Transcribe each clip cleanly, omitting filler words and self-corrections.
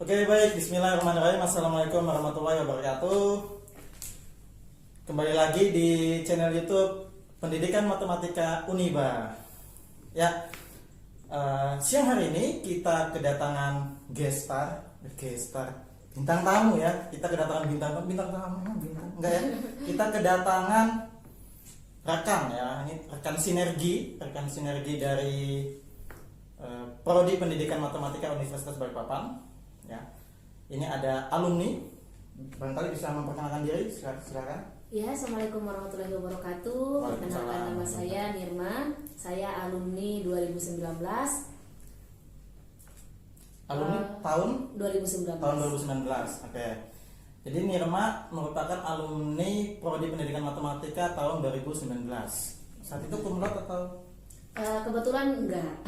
Oke, baik. Bismillahirrahmanirrahim. Assalamualaikum warahmatullahi wabarakatuh. Kembali lagi di channel YouTube Pendidikan Matematika Uniba. Ya, siang hari ini kita kedatangan gestar, bintang tamu ya. Kita kedatangan bintang tamu, enggak ya? Kita kedatangan rekan ya. Ini rekan sinergi dari Prodi Pendidikan Matematika Universitas Balikpapan. Ya, ini ada alumni. Barangkali bisa memperkenalkan diri, silakan. Ya, Assalamualaikum warahmatullahi wabarakatuh. Perkenalkan nama saya Nirma. Saya alumni 2019. Alumni tahun 2019. Tahun 2019. Oke. Jadi Nirma merupakan alumni Prodi Pendidikan Matematika tahun 2019. Saat itu cum laude atau? Kebetulan enggak.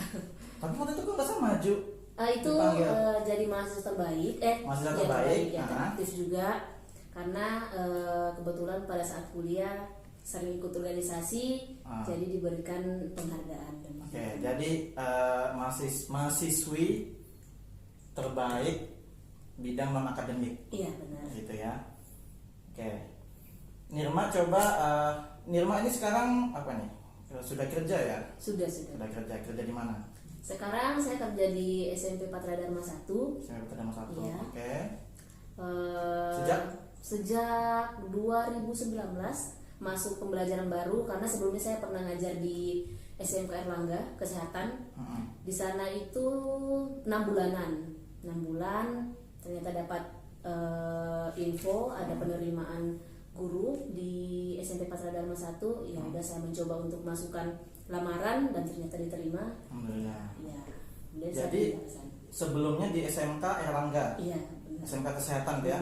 Tapi waktu itu kok nggak sama maju? Itu jadi mahasiswa terbaik. Mahasiswa terbaik. Ya, aktif juga. Karena kebetulan pada saat kuliah sering ikut organisasi, jadi diberikan penghargaan. Oke, jadi mahasiswi terbaik bidang non akademik. Iya, benar. Gitu ya. Oke. Nirma coba Nirma ini sekarang apa nih? Sudah kerja ya? Sudah. Sudah kerja di mana? Sekarang saya kerja di SMP Patra Dharma 1. SMP Patra Dharma 1. Iya. Oke. Sejak 2019 masuk pembelajaran baru, karena sebelumnya saya pernah ngajar di SMK Erlangga Kesehatan. Di sana itu 6 bulan ternyata dapat info ada penerimaan guru di SMP Patra Dharma 1. Ya udah, saya mencoba untuk masukkan lamaran dan ternyata diterima. Alhamdulillah. Ya. Jadi sebelumnya di SMK Erlangga. Iya. SMK Kesehatan ya.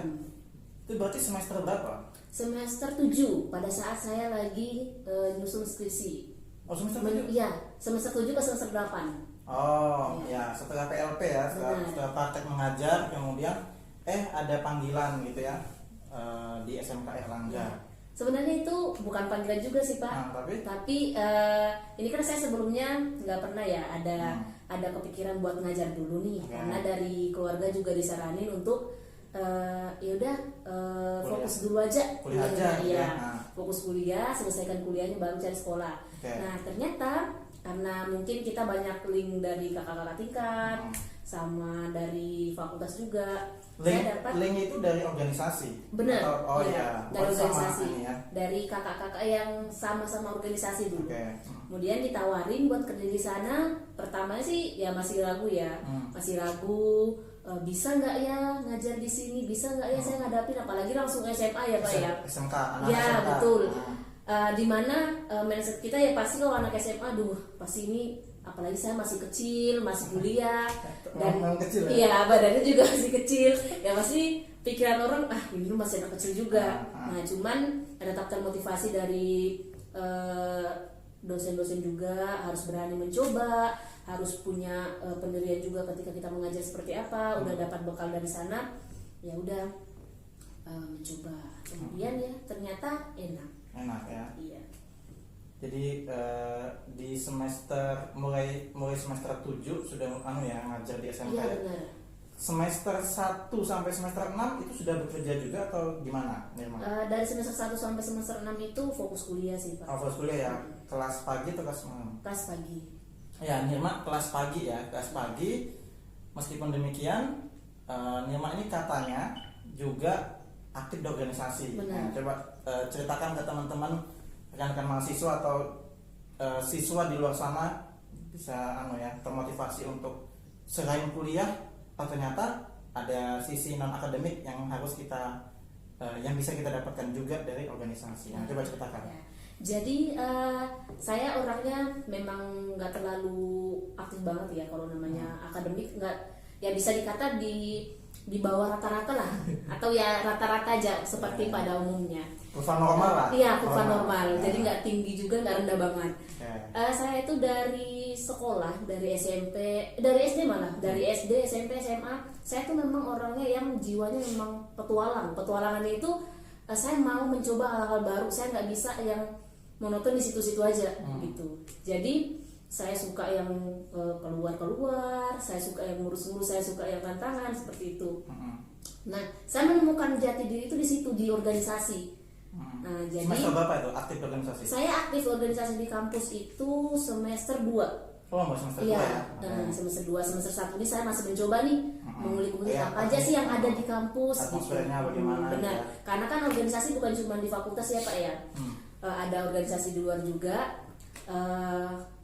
Itu berarti semester berapa? Semester 7 pada saat saya lagi nyusun skripsi. Oh, semester 7? Iya, semester 7 ke semester 8. Oh, ya, setelah PLP ya, setelah praktek mengajar, kemudian ada panggilan gitu ya di SMK Erlangga. Ya. Sebenarnya itu bukan panggilan juga sih, Pak. Nah, tapi ini kan saya sebelumnya nggak pernah ya ada kepikiran buat ngajar dulu nih, karena dari keluarga juga disaranin untuk fokus dulu aja kuliah aja ya. Fokus kuliah, selesaikan kuliahnya baru cari sekolah. Nah, ternyata karena mungkin kita banyak link dari kakak-kakak tingkat sama dari fakultas juga. Saya dapat link itu dari organisasi. Benar. Dari organisasi. Ya. Dari kakak-kakak yang sama-sama organisasi dulu. Kemudian ditawarin buat kerja di sana. Pertama sih ya masih ragu ya. Masih ragu, bisa nggak ya ngajar di sini? Bisa nggak ya saya ngadapin, apalagi langsung SMA ya, Pak ya. SMK, ya, SMK. Betul. Dimana mindset kita ya pasti kalau anak SMA, pasti ini, apalagi saya masih kecil, masih kuliah dan kecil, iya, badannya juga masih kecil, ya pasti pikiran orang ini masih anak kecil juga. Nah, cuman ada termotivasi dari dosen-dosen juga, harus berani mencoba, harus punya pendirian juga ketika kita mengajar seperti apa. Udah dapat bekal dari sana, ya udah mencoba. Kemudian ya ternyata enak ya. Iya. Jadi di semester mulai semester 7 sudah ngajar di SMK. Iya, ya? benar. Semester 1 sampai semester 6 itu sudah bekerja juga atau gimana? Dari semester 1 sampai semester 6 itu fokus kuliah sih, Pak. Fokus kuliah ya. Kelas pagi atau kelas malam? Kelas pagi. Ya, Nirma kelas pagi ya, kelas pagi. Meskipun demikian, Nirma ini katanya juga aktif di organisasi. Benar. Coba ceritakan ke teman-teman, rekan-rekan mahasiswa atau siswa di luar sana bisa termotivasi untuk selain kuliah, ternyata ada sisi non akademik yang harus kita yang bisa kita dapatkan juga dari organisasi. Coba ceritakan. Ya. Jadi saya orangnya memang nggak terlalu aktif banget ya kalau namanya akademik, nggak, ya bisa dikata di bawah rata-rata lah atau ya rata-rata aja seperti pada umumnya. Kurva normal lah. Iya, kurva normal. Jadi nggak tinggi juga, nggak rendah banget. Saya itu dari sekolah, dari SMP, dari SD malah, dari SD, SMP, SMA, saya tuh memang orangnya yang jiwanya memang petualang. Petualangan itu saya mau mencoba hal-hal baru. Saya nggak bisa yang monoton di situ-situ aja gitu. Jadi saya suka yang keluar-keluar, saya suka yang ngurus-ngurus, saya suka yang tantangan seperti itu. Nah, saya menemukan jati diri itu di situ, di organisasi. Nah, jadi semester berapa itu aktif organisasi? saya aktif organisasi di kampus itu semester 2. Oh, mau semester Iya, 2 ya? semester 2, semester 1 ini saya masih mencoba nih mengulik-ngulik Iya, apa aja sih yang ada di kampus gitu. atmosfernya bagaimana, Benar. ya. Karena kan organisasi bukan cuma di fakultas ya Pak ya. Ada organisasi di luar juga.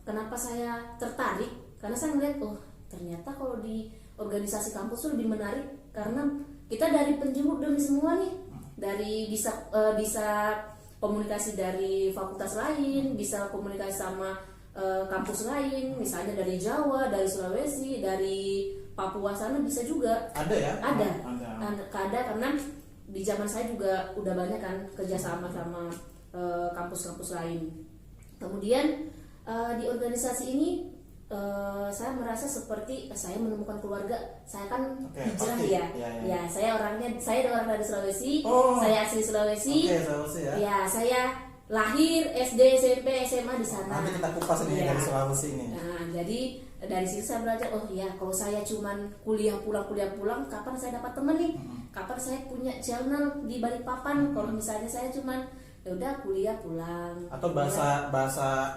Kenapa saya tertarik? Karena saya melihat ternyata kalau di organisasi kampus tuh lebih menarik karena kita dari penjuru dari semua nih. Dari bisa komunikasi dari fakultas lain, bisa komunikasi sama kampus lain, misalnya dari Jawa, dari Sulawesi, dari Papua sana bisa juga. Ada ya? Ada karena di zaman saya juga udah banyak kan kerjasama sama kampus-kampus lain. Kemudian di organisasi ini saya merasa seperti saya menemukan keluarga. Saya kan hijrah ya. Ya, saya orang dari Sulawesi. Saya asli Sulawesi. Sulawesi ya. Ya, saya lahir SD, SMP, SMA di sana. Nanti kita kupas ini dari Sulawesi ini. Nah, jadi dari situ saya belajar, kalau saya cuman kuliah pulang, kapan saya dapat teman nih? Kapan saya punya channel di Balikpapan? Kalau misalnya saya cuman ya udah kuliah pulang. Atau bahasa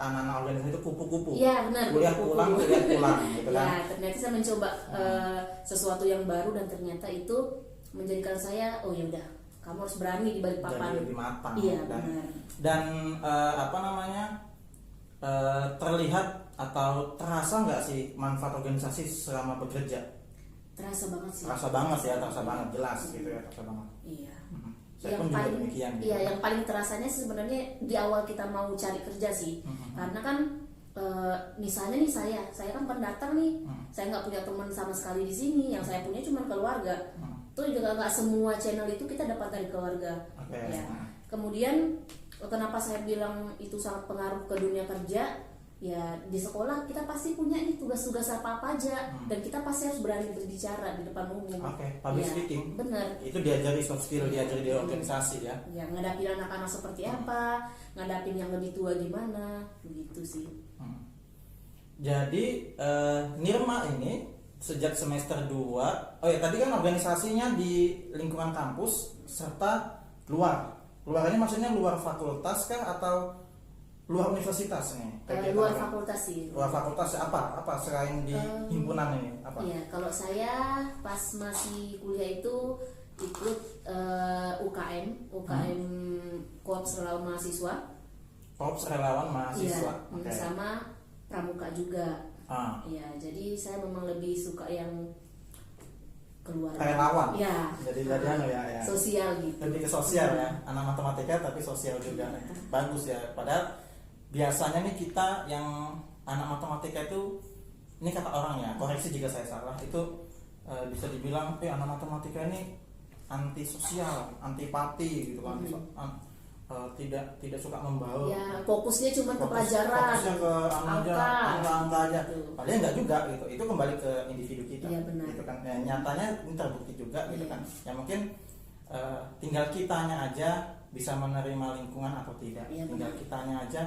anak-anak organisasi itu kupu-kupu. Iya, benar. Kuliah pulang gitu kan. Ya, ternyata saya mencoba sesuatu yang baru dan ternyata itu menjadikan saya ya udah, kamu harus berani di Balikpapan. Jadi lebih matang. Iya, benar. Dan terlihat atau terasa nggak sih manfaat organisasi selama bekerja? Terasa banget sih. Terasa banget jelas gitu ya, terasa banget. Iya. Saya pun juga demikian. Gitu. Iya, yang paling terasanya sebenarnya di awal kita mau cari kerja sih. Karena kan misalnya nih saya kan pendatang nih, saya nggak punya teman sama sekali di sini. Yang saya punya cuma keluarga. Itu juga nggak semua channel itu kita dapat dari keluarga. Ya. Kemudian kenapa saya bilang itu sangat pengaruh ke dunia kerja? Ya, di sekolah kita pasti punya nih tugas-tugas apa aja dan kita pasti harus berani berbicara di depan umum. Public speaking. Benar. Itu diajari soft skill, diajari di organisasi ya. Ya, ngadapin anak-anak seperti apa, ngadapin yang lebih tua gimana, begitu sih. Jadi Nirma ini sejak semester 2, tadi kan organisasinya di lingkungan kampus serta luar. Luarnya maksudnya luar fakultas kah atau luar universitas nih? Luar fakultas sih. Luar fakultas apa selain di himpunan ini apa? Iya, kalau saya pas masih kuliah itu ikut UKM Korps Relawan Mahasiswa. Korps Relawan Mahasiswa. Iya, sama pramuka juga. Iya, jadi saya memang lebih suka yang keluar. Relawan. Ya. Jadi ya. Sosial gitu. Lebih ke sosial ya. Anak matematika tapi sosial juga. Bagus ya. Padahal biasanya nih kita yang anak matematika itu, ini kata orang ya, koreksi jika saya salah, itu bisa dibilang anak matematika ini anti sosial, antipati gitu kan. Tidak suka membaur. Ya, fokusnya cuma ke pelajaran. Fokusnya ke angka aja. Padahal enggak juga gitu. Itu kembali ke individu kita. Ya, benar. Gitu kan. Nyatanya ini terbukti juga gitu kan. Ya mungkin tinggal kitanya aja bisa menerima lingkungan atau tidak. Ya, tinggal kitanya aja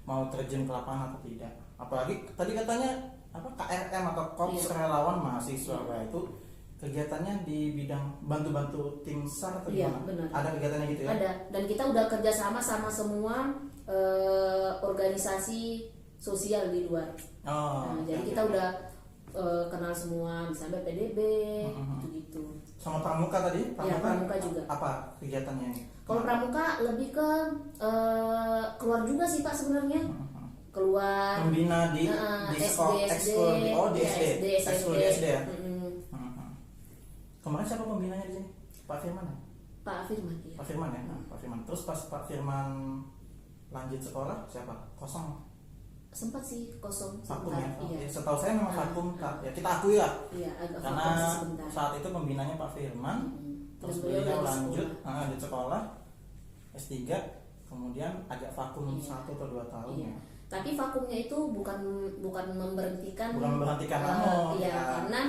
mau terjun ke lapangan atau tidak. Apalagi tadi katanya KRM atau Korps Relawan Mahasiswa, itu kegiatannya di bidang bantu-bantu tim SAR atau gimana? Benar. Ada kegiatannya gitu ya? Ada, dan kita udah kerjasama sama semua organisasi sosial di luar. Jadi kita udah kenal semua, misalnya PDB, gitu-gitu. Sama pramuka tadi? Pramuka juga. Apa kegiatannya? Kalau pramuka lebih ke keluar juga sih Pak sebenarnya. Keluar membina di SD, ekskul di SD ya. Kemarin siapa pembinanya di sini? Pak Firman ya? Pak Firman ya. Pak Firman ya. Pak Firman. Terus pas Pak Firman lanjut sekolah siapa? Kosong. Sempat sih kosong. Vakum ya. Iya. Setahu saya memang vakum. Ya kita akui lah. Iya, agak karena sebentar. saat itu pembinanya Pak Firman. Terus beliau lanjut sekolah S3, kemudian agak vakum 1 atau 2 tahun. Iya. Tapi vakumnya itu bukan memberhentikan. Bukan memberhentikan karena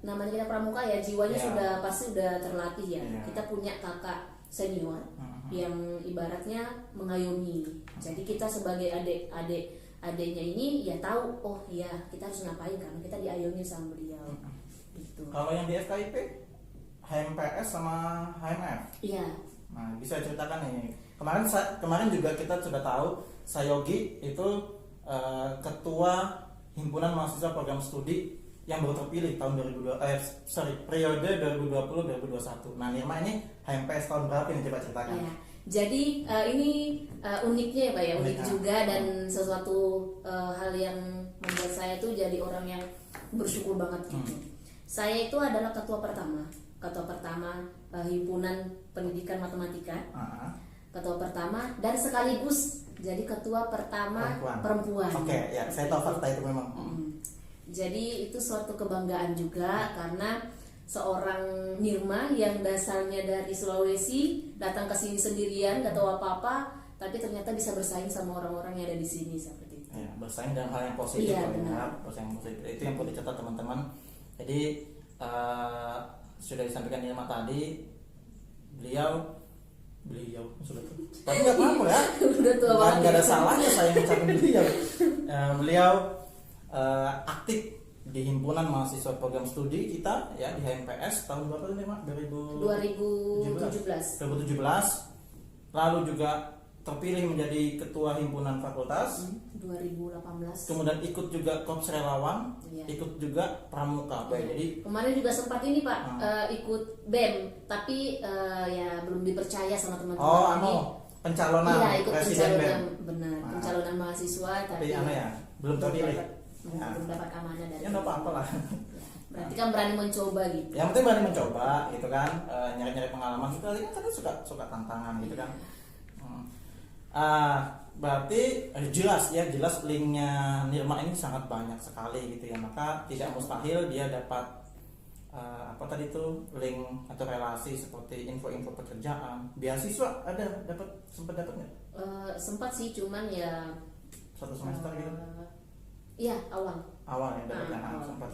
namanya kita pramuka ya, jiwanya pasti sudah terlatih ya. Kita punya kakak senior yang ibaratnya mengayomi. Jadi kita sebagai adik adiknya ini ya tahu, oh ya kita harus ngapain karena kita diayomi sama beliau. Gitu. Kalau yang di FKIP, HMPS sama HMF. Iya. Nah, bisa ceritakan nih. Kemarin juga kita sudah tahu Sayogi itu ketua himpunan mahasiswa program studi yang baru terpilih tahun periode 2020-2021. Nah, Nirma ini HMPS tahun berapa ini, coba ceritakan? Ya. Jadi ini uniknya ya Pak ya, unik Unik, juga dan sesuatu hal yang membuat saya tuh jadi orang yang bersyukur banget gitu. Saya itu adalah ketua pertama himpunan pendidikan matematika, ketua pertama dan sekaligus jadi ketua pertama perempuan. Oke, ya saya tahu fakta itu memang. Jadi itu suatu kebanggaan juga karena seorang Nirma yang dasarnya dari Sulawesi datang ke sini sendirian, gak tahu apa-apa, tapi ternyata bisa bersaing sama orang-orang yang ada di sini seperti itu. Ya, bersaing dalam hal yang positif. Iya, benar. Bersaing positif. Itu yang perlu dicatat teman-teman. Jadi sudah disampaikan Nirma tadi, beliau sudah tuh. Tapi nggak apa-apa ya. Udah tua banget. Nggak ada salahnya saya ngucapin beliau. Beliau aktif di himpunan mahasiswa program studi kita ya di HMPS tahun berapa nih Mak? 2017. 2017. Lalu juga terpilih menjadi ketua himpunan fakultas. 2018. Kemudian ikut juga korps relawan, Iya. ikut juga pramuka. Jadi kemarin juga sempat ini Pak ikut BEM, tapi ya belum dipercaya sama teman-teman. Pencalonan Iya, ikut presiden pencalonan, BEM. benar, pencalonan mahasiswa Tapi ya, belum terpilih. belum dapat amanah dari. Ya nggak apa-apa lah. Berarti kan berani mencoba gitu. Yang penting berani mencoba gitu kan, nyari-nyari pengalaman. Kita kan suka tantangan gitu kan. Berarti jelas linknya Nirma ini sangat banyak sekali gitu ya. Maka tidak mustahil dia dapat apa tadi itu link atau relasi seperti info-info pekerjaan, beasiswa sempat dapat nggak? Sempat sih, cuman ya Satu semester gitu. Iya awal Ya dapatnya sempat.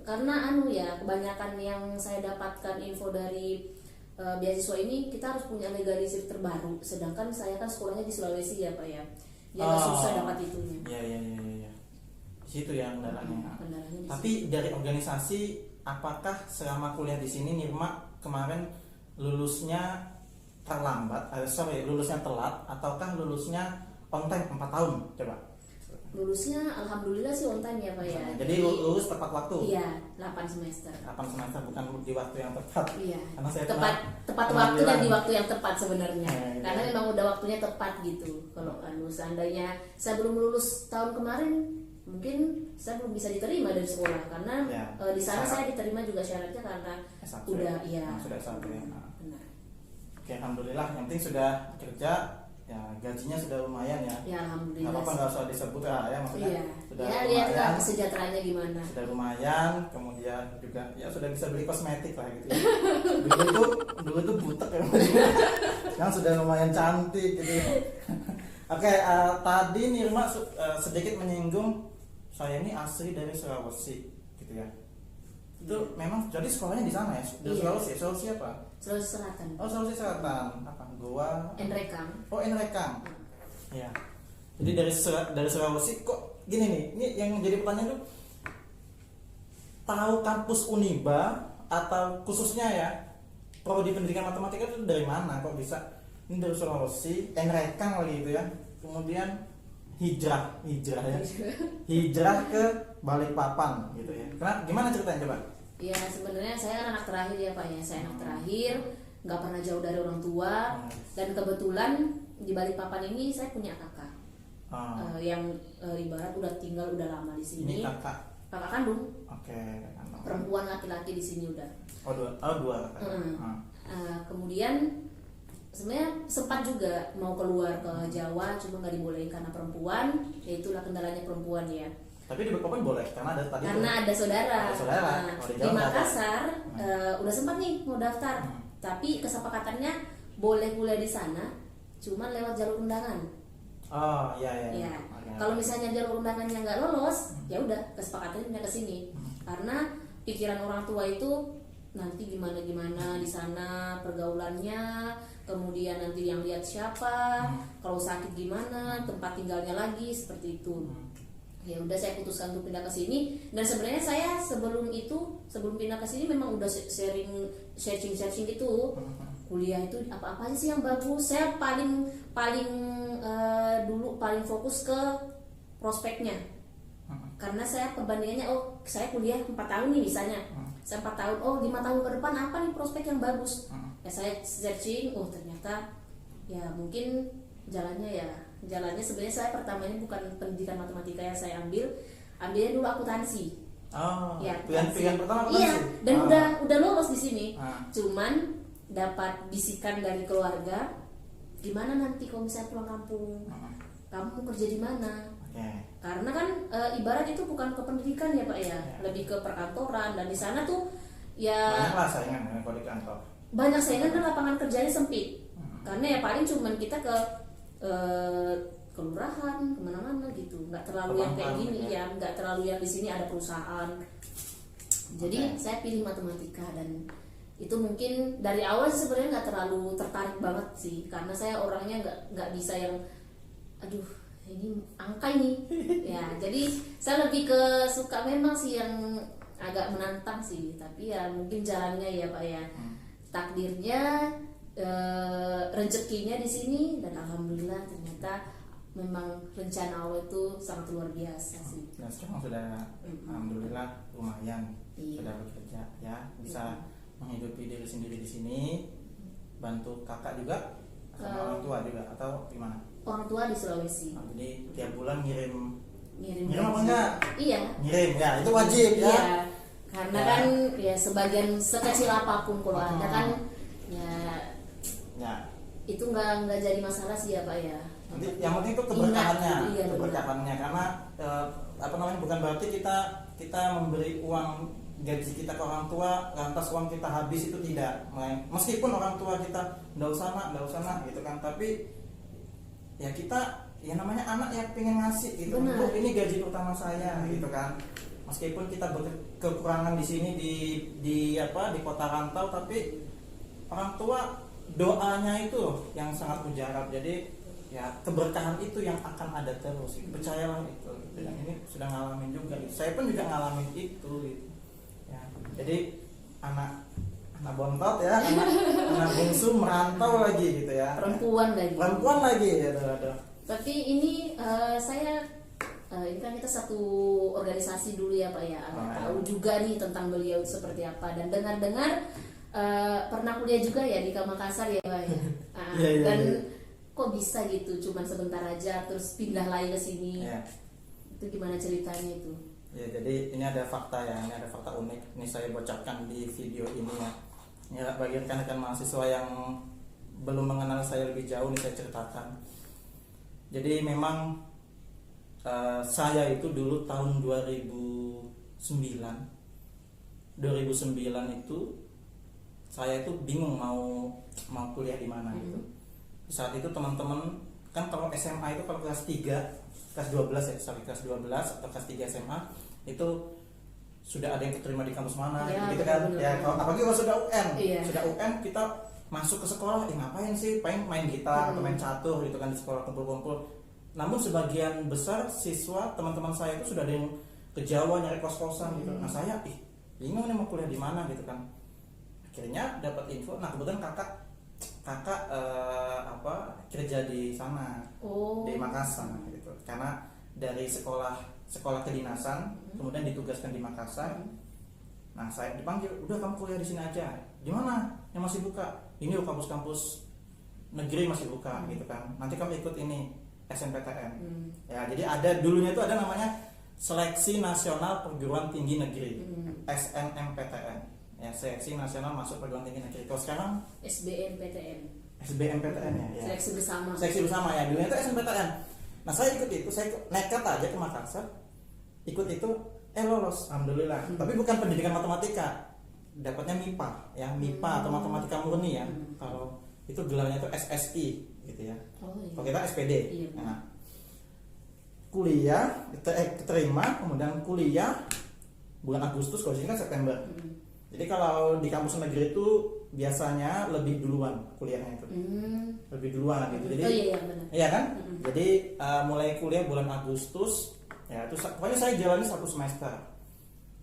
karena ya kebanyakan yang saya dapatkan info dari beasiswa ini kita harus punya legalisir terbaru, sedangkan saya kan sekolahnya di Sulawesi ya Pak ya, agak susah dapat itunya. Iya. Di situ ya kendalanya. Kendalanya di Tapi dari organisasi, apakah selama kuliah di sini Nirma kemarin lulusnya lulusnya telat ataukah lulusnya on time 4 tahun? Coba. Lulusnya alhamdulillah sih on time ya Pak ya. Jadi lulus tepat waktu. Iya, 8 semester. 8 semester bukan di waktu yang tepat. Iya. Karena saya tepat waktu dan di waktu yang tepat sebenarnya. Iya. Karena memang udah waktunya tepat gitu. Kalau seandainya saya belum lulus tahun kemarin, mungkin saya belum bisa diterima dari sekolah karena di sana saya diterima juga syaratnya karena S1 udah sudah S1 ya. Benar. Oke, alhamdulillah yang penting sudah kerja. Ya, gajinya sudah lumayan ya. Ya alhamdulillah. Nggak apa-apa, nggak usah disebut ya maksudnya. Iya. Sudah Ya lumayan. lihatlah kesejahteraannya gimana. Sudah lumayan, kemudian juga ya sudah bisa beli kosmetik lah gitu. dulu tuh butek ya. Yang sudah lumayan cantik gitu. Oke, tadi Nirma sedikit menyinggung saya ini asli dari Sulawesi gitu ya. Itu memang jadi sekolahnya di sana ya. Di Sulawesi apa? Sulawesi Selatan. Oh, Sulawesi Selatan. Apa? Goa. Enrekang. Oh, Enrekang. Iya. Jadi dari Sulawesi kok gini nih. Ini yang jadi pertanyaan tuh, tahu kampus Uniba atau khususnya ya prodi pendidikan matematika itu dari mana kok bisa? Ini dari Sulawesi, Enrekang lagi gitu ya. Kemudian hijrah ya. Hijrah ke Balikpapan gitu ya. Karena gimana ceritanya coba? Ya sebenarnya saya kan anak terakhir ya Pak ya. Saya anak terakhir, nggak pernah jauh dari orang tua, dan kebetulan di Balikpapan ini saya punya kakak yang ibarat udah tinggal udah lama di sini. Ini kakak kandung. Oke. Perempuan laki-laki di sini udah. Dua kakak. Kemudian sebenarnya sempat juga mau keluar ke Jawa, cuma nggak dibolehin karena perempuan. Ya itulah kendalanya perempuan ya. Tapi di Balikpapan boleh karena ada saudara. Di Makassar udah sempat nih mau daftar, tapi kesepakatannya boleh kuliah di sana, cuman lewat jalur undangan. Oh iya. Okay. Kalau misalnya jalur undangannya nggak lolos, ya udah kesepakatannya pindah ke sini. Karena pikiran orang tua itu nanti gimana di sana pergaulannya, kemudian nanti yang lihat siapa, kalau sakit gimana, tempat tinggalnya lagi, seperti itu. Ya udah, saya putuskan untuk pindah ke sini. Dan sebenarnya saya sebelum pindah ke sini memang udah searching gitu, kuliah itu apa sih yang bagus. Saya paling dulu paling fokus ke prospeknya, karena saya perbandingannya, saya kuliah 4 tahun nih misalnya, saya 4 tahun, 5 tahun ke depan apa nih prospek yang bagus. Ya saya searching, ternyata ya mungkin jalannya sebenarnya saya pertama ini bukan pendidikan matematika yang saya ambilnya dulu akuntansi. Ya, pilihan pertama akuntansi. Iya, dan udah lolos di sini. Cuman dapat bisikan dari keluarga, gimana nanti kalau misalnya pulang kampung, kamu kerja di mana? Karena kan ibarat itu bukan ke pendidikan ya Pak ya, lebih ke perkantoran, dan di sana tuh ya banyaklah saingan kalau di kantor. Banyak saingan dan lapangan kerjanya sempit. Karena ya paling cuman kita ke kelurahan, kemana-mana gitu, nggak terlalu yang kayak gini ya, nggak terlalu yang di sini ada perusahaan. Jadi saya pilih matematika, dan itu mungkin dari awal sebenarnya nggak terlalu tertarik banget sih, karena saya orangnya nggak bisa yang aduh ini angka ini ya. Jadi saya lebih ke suka memang sih yang agak menantang sih, tapi ya mungkin jalannya ya Pak ya, takdirnya rezekinya di sini, dan alhamdulillah ternyata memang rencana Allah itu sangat luar biasa sih. Dan sekarang sudah alhamdulillah lumayan sudah bekerja ya, bisa menghidupi diri sendiri di sini, bantu kakak juga sama orang tua juga atau gimana? Orang tua di Sulawesi. Jadi tiap bulan ngirim apa gaji. enggak? Iya. Ngirim ya, itu wajib ya. Iya. Karena kan ya sebagian sekecil apapun kalau ada kan ya itu nggak jadi masalah sih ya Pak ya. Nanti yang penting itu keberkahannya, Iya, keberkahannya, karena bukan berarti kita memberi uang gaji kita ke orang tua lantas uang kita habis, itu tidak. Meskipun orang tua kita nggak usah nak gitu kan, tapi ya kita ya namanya anak ya pengen ngasih gitu. Ini gaji utama saya gitu kan. Meskipun kita berkekurangan di sini di kota rantau, tapi orang tua doanya itu yang sangat mujarab. Jadi ya keberkahan itu yang akan ada terus, percayalah itu. Dan ini sudah ngalamin juga, saya pun juga ngalamin itu gitu. Ya, jadi anak bontot ya, anak bungsu merantau lagi gitu ya, perempuan lagi ya. Tapi ini ini kan kita satu organisasi dulu ya Pak ya, tahu juga nih tentang beliau seperti apa, dan dengar pernah kuliah juga ya di Makassar ya Pak ya. Dan kok bisa gitu, cuman sebentar aja terus pindah lagi ke sini. Itu gimana ceritanya itu? Ya, jadi ini ada fakta unik. Ini saya bocorkan di video ini ya. Ini bagi rekan-rekan mahasiswa yang belum mengenal saya lebih jauh, nih saya ceritakan. Jadi memang saya itu dulu tahun 2009 itu saya itu bingung mau kuliah di mana gitu. Saat itu teman-teman kan kalau SMA itu kalau kelas 12 atau kelas 3 SMA itu sudah ada yang keterima di kampus mana gitu kan. Ya kalau apalagi kalau sudah UN kita masuk ke sekolah, ngapain sih, main gitar atau main catur gitu kan di sekolah, kumpul-kumpul. Namun sebagian besar siswa teman-teman saya itu sudah ada yang ke Jawa nyari kos-kosan gitu. Nah saya bingung nih mau kuliah di mana gitu kan. Akhirnya dapat info, nah kebetulan kakak kerja di sana, di Makassar gitu. Karena dari sekolah kedinasan kemudian ditugaskan di Makassar. Nah saya dipanggil, udah kamu kuliah di sini aja. Di mana yang masih buka? Ini kampus-kampus negeri masih buka gitu kan. Nanti kamu ikut ini SNPTN. Ya, jadi dulunya itu ada namanya Seleksi Nasional Perguruan Tinggi Negeri, SNMPTN. Ya, Seleksi Nasional Masuk Perguruan Tinggi Negeri. Kalau sekarang SBMPTN ya. Seleksi bersama ya. Dulunya itu SNMPTN. Nah, saya ikut itu, saya nekat aja ke Makassar. Ikut itu lolos, alhamdulillah. Tapi bukan pendidikan matematika. Dapatnya MIPA ya, MIPA atau matematika murni ya. Kalau itu gelarnya itu SSI gitu ya. Kalau kita SPD. Nah, kuliah keterima, kemudian kuliah bulan Agustus, kalau sini kan September. Jadi kalau di kampus negeri itu biasanya lebih duluan kuliahnya itu. Lebih duluan gitu. Jadi oh iya benar. iya kan? Jadi mulai kuliah bulan Agustus, ya itu pokoknya saya jalani 1 semester.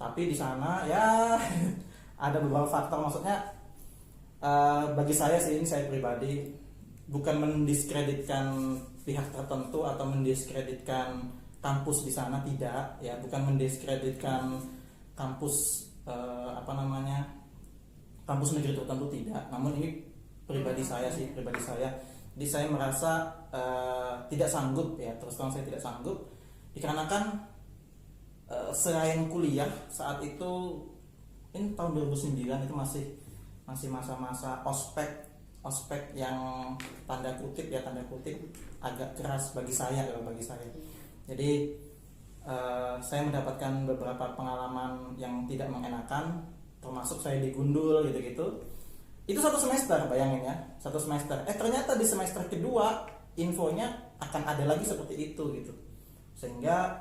Tapi di sana ya ada beberapa faktor, maksudnya bagi saya sih, ini saya pribadi bukan mendiskreditkan pihak tertentu atau mendiskreditkan kampus di sana, tidak ya, bukan mendiskreditkan kampus kampus negeri tertentu, tidak. Namun ini pribadi saya sih, jadi saya merasa tidak sanggup ya, terus terang saya tidak sanggup dikarenakan selain kuliah saat itu, ini tahun 2009 itu masih masa-masa ospek yang tanda kutip agak keras bagi saya. Jadi saya mendapatkan beberapa pengalaman yang tidak mengenakan, termasuk saya digundul gitu. Itu 1 semester, bayangin ya, 1 semester. Ternyata di semester kedua infonya akan ada lagi seperti itu gitu. Sehingga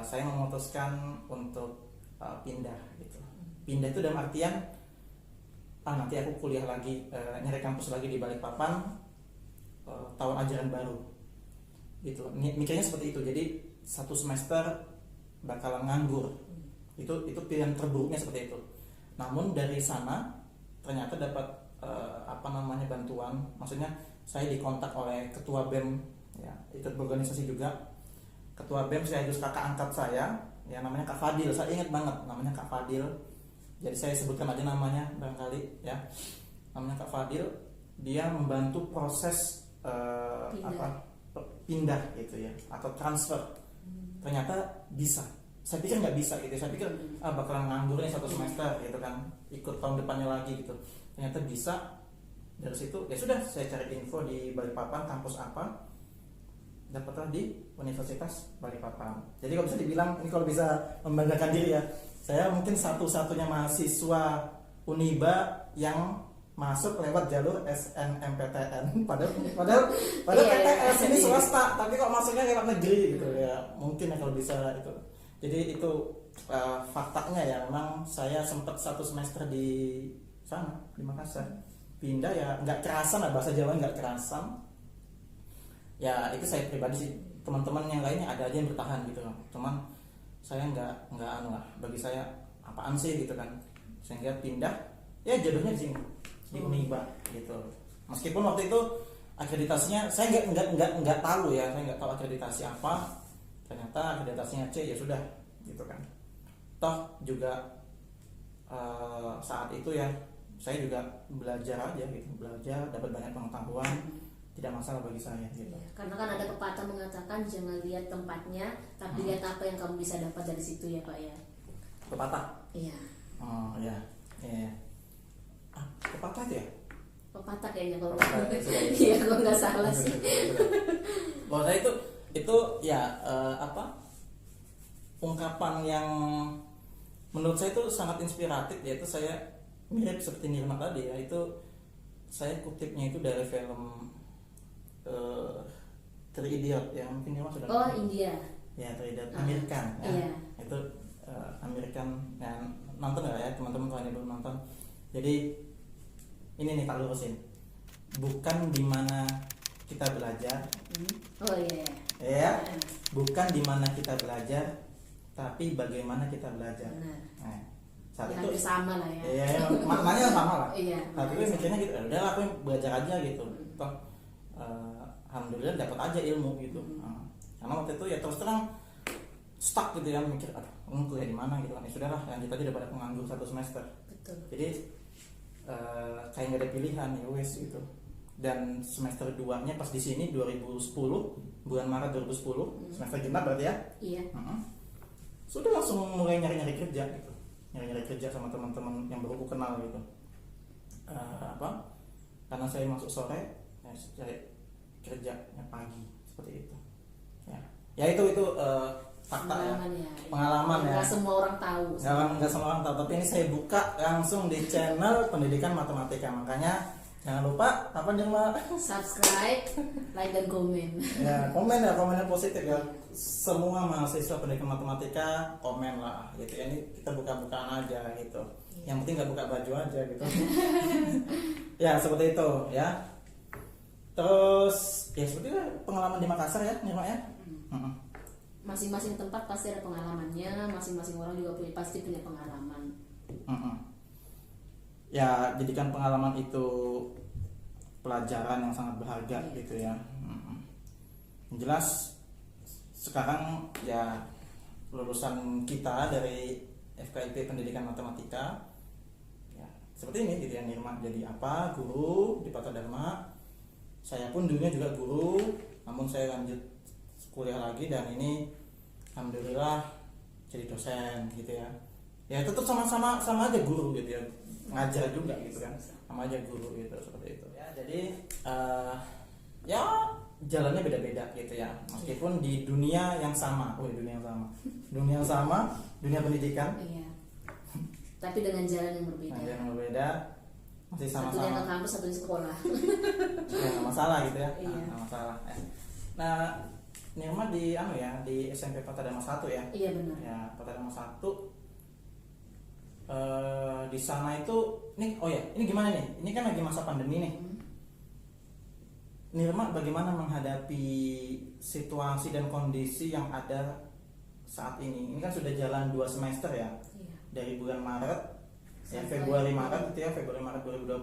saya memutuskan untuk pindah gitu. Pindah itu dalam artian nanti aku kuliah lagi, nyari kampus lagi di Balikpapan, tahun ajaran baru gitu. Mikirnya seperti itu. Jadi 1 semester bakalan nganggur. Itu pilihan terburuknya seperti itu. Namun dari sana ternyata dapat bantuan. Maksudnya saya dikontak oleh ketua BEM ya, ikut berorganisasi juga. Ketua BEM sekaligus kakak angkat saya, ya namanya Kak Fadil. Saya ingat banget namanya Kak Fadil. Jadi saya sebutkan aja namanya barangkali ya. Namanya Kak Fadil. Dia membantu proses pindah gitu ya, atau transfer. Ternyata bisa. Saya pikir nggak bisa gitu. Saya pikir bakalan nganggur nih 1 semester gitu kan, ikut tahun depannya lagi gitu. Ternyata bisa. Dari situ ya sudah, saya cari info di Balikpapan kampus apa, dapatlah di Universitas Balikpapan. Jadi kalau bisa dibilang, ini kalau bisa membanggakan diri ya, saya mungkin satu-satunya mahasiswa Uniba yang masuk lewat jalur SNMPTN. Padahal PTS ini swasta, tapi kok masuknya lewat negeri gitu ya. Mungkin ya kalau bisa itu. Jadi itu faktanya ya, memang saya sempat 1 semester di sana di Makassar. Pindah ya nggak kerasan lah, bahasa Jawa nggak kerasan. Ya itu saya pribadi sih. Teman-teman yang lainnya ada aja yang bertahan gitu. Cuman saya nggak bagi saya apaan sih gitu kan. Sehingga pindah, ya jodohnya di sini di Uniba gitu. Meskipun waktu itu akreditasinya saya nggak tahu ya, saya nggak tahu akreditasi apa. Ternyata akreditasinya C, ya sudah gitu kan. Toh juga saat itu ya saya juga belajar aja gitu, dapat banyak pengetahuan, tidak masalah bagi saya gitu. Ya, karena kan ada pepatah mengatakan jangan lihat tempatnya, tapi lihat apa yang kamu bisa dapat dari situ ya Pak ya. Pepatah? Iya. Oh ya. Pepatah itu ya? Pepatah kayaknya kalau Iya, kalau nggak salah sih. Bahwa itu ya ungkapan yang menurut saya itu sangat inspiratif, yaitu saya mirip seperti Nirma tadi ya, itu saya kutipnya itu dari film Three Idiot yang mungkin Nirma sudah India ya, Three Idiot, American ya. Iya. Itu American ya, nonton nggak ya teman-teman kalau yang belum nonton. Jadi ini nih tak lurusin, bukan di mana kita belajar, ya, bukan di mana kita belajar, tapi bagaimana kita belajar. Nah, saat ya, itu sama lah ya. Iya, maknanya sama lah. Iya. Saat itu mikirnya gitu, udah lah aku belajar aja gitu. Toh alhamdulillah dapat aja ilmu gitu. Karena waktu itu ya terus terang stuck gitu ya, mikir kuliah di mana gitu kan. Ya sudahlah, lanjut aja daripada penganggur 1 semester. Betul. Jadi kayak nggak ada pilihan ya wes gitu. Dan semester 2-nya pas di sini 2010, bulan Maret 2010, semester genap berarti ya? Iya. Sudah langsung mulai nyari-nyari kerja gitu. Nyari-nyari kerja sama teman-teman yang baru aku kenal gitu. Karena saya masuk sore, ya cari kerjanya pagi seperti itu. Ya itu fakta ya. Pengalaman ya. Nggak semua orang tahu. Nggak semua orang tahu, tapi ini saya buka langsung di channel Pendidikan Matematika. Makanya Jangan lupa apa Nirma? Subscribe, like dan komen. Ya komen ya, komen yang positif ya. Semua mahasiswa pendidikan matematika komen lah gitu ya. Ini kita buka-bukaan aja gitu. Yang penting nggak buka baju aja gitu. Ya seperti itu ya. Terus ya seperti itu pengalaman di Makassar ya Nirma ya. Masing-masing tempat pasti ada pengalamannya, masing-masing orang juga pasti punya pengalaman. Ya jadikan pengalaman itu pelajaran yang sangat berharga gitu ya. Yang jelas sekarang ya lulusan kita dari FKIP Pendidikan Matematika ya seperti ini gitu ya. Nirma jadi apa, guru di Pata Dharma. Saya pun dulunya juga guru, namun saya lanjut kuliah lagi dan ini alhamdulillah jadi dosen gitu ya. Ya tetap sama aja guru gitu ya, ngajar juga gitu kan, sama aja guru gitu seperti itu ya. Jadi ya jalannya beda-beda gitu ya, meskipun di dunia yang sama, dunia pendidikan, Iya. Tapi dengan jalan yang berbeda. nah, yang berbeda masih Satunya ke sama-sama. kampus, satunya sekolah. Ya, nggak masalah gitu ya. Iya. Nggak masalah. Nah, Nirma di di SMP Pata Dharma 1 ya. Iya benar. Ya, Pata Dharma 1. Di sana itu ini gimana nih? Ini kan lagi masa pandemi nih. Nirma bagaimana menghadapi situasi dan kondisi yang ada saat ini? Ini kan sudah jalan 2 semester ya. Iya. Dari bulan Maret Sampai Februari Maret 2020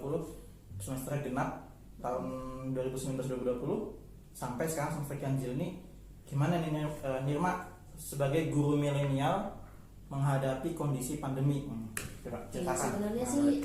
semester genap tahun 2019-2020 sampai sekarang semester ganjil nih. Gimana nih Nirma sebagai guru milenial menghadapi kondisi pandemi? Coba Iya, ceritakan. sebenarnya sih